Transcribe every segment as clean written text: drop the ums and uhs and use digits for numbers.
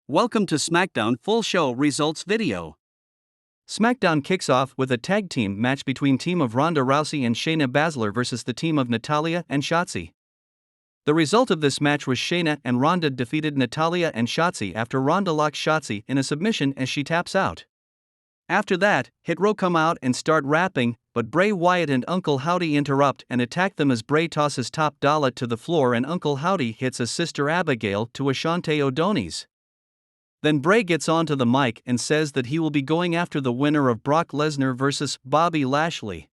Welcome to SmackDown full show results video. SmackDown kicks off with a tag team match between team of Ronda Rousey and Shayna Baszler versus the team of Natalya and Shotzi. The result of this match was Shayna and Ronda defeated Natalya and Shotzi after Ronda locks Shotzi in a submission as she taps out. After that, Hit Row come out and start rapping, but Bray Wyatt and Uncle Howdy interrupt and attack them as Bray tosses Top Dollar to the floor and Uncle Howdy hits his sister Abigail to Ashante O'Donnell's. Then Bray gets onto the mic and says that he will be going after the winner of Brock Lesnar versus Bobby Lashley.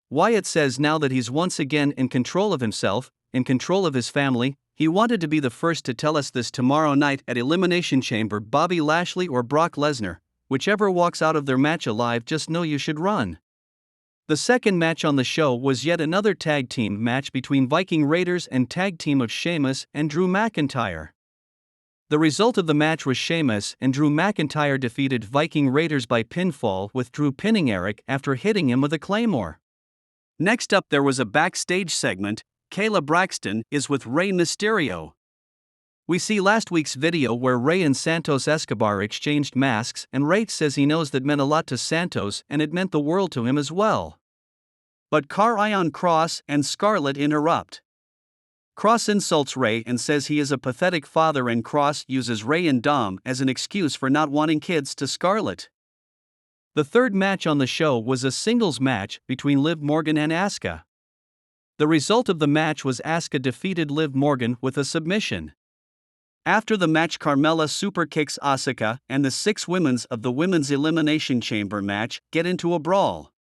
Wyatt says now that he's once again in control of himself, in control of his family. He wanted to be the first to tell us this tomorrow night at Elimination Chamber. Bobby Lashley or Brock Lesnar, whichever walks out of their match alive, just know you should run. The second match on the show was yet another tag team match between Viking Raiders and tag team of Sheamus and Drew McIntyre. The result of the match was Sheamus and Drew McIntyre defeated Viking Raiders by pinfall, with Drew pinning Eric after hitting him with a claymore. Next up, there was a backstage segment. Kayla Braxton is with Rey Mysterio. We see last week's video where Rey and Santos Escobar exchanged masks, and Rey says he knows that meant a lot to Santos and it meant the world to him as well. But Karrion Kross and Scarlett interrupt. Kross insults Rey and says he is a pathetic father, and Kross uses Rey and Dom as an excuse for not wanting kids to Scarlett. The third match on the show was a singles match between Liv Morgan and Asuka. The result of the match was Asuka defeated Liv Morgan with a submission. After the match, Carmella superkicks Asuka, and the 6 women of the Women's Elimination Chamber match get into a brawl.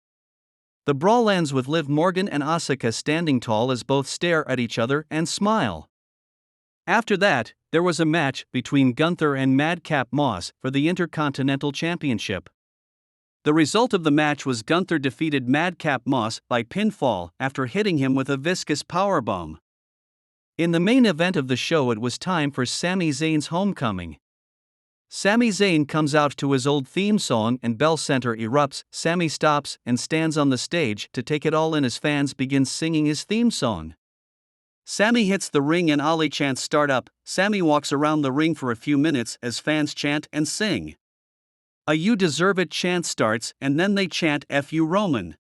The brawl ends with Liv Morgan and Asuka standing tall as both stare at each other and smile. After that, there was a match between Gunther and Madcap Moss for the Intercontinental Championship. The result of the match was Gunther defeated Madcap Moss by pinfall after hitting him with a viscous powerbomb. In the main event of the show, it was time for Sami Zayn's homecoming. Sami Zayn comes out to his old theme song and Bell Center erupts. Sami stops and stands on the stage to take it all in as fans begin singing his theme song. Sami hits the ring and Ali chants start up. Sami walks around the ring for a few minutes as fans chant and sing. A "You Deserve It" chant starts, and then they chant "F you Roman."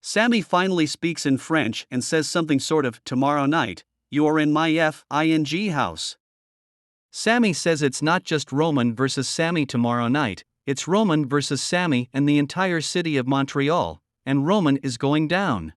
Sami finally speaks in French and says something sort of, "Tomorrow night, you are in my F.I.N.G. house." Sami says it's not just Roman versus Sami tomorrow night, it's Roman versus Sami and the entire city of Montreal, and Roman is going down.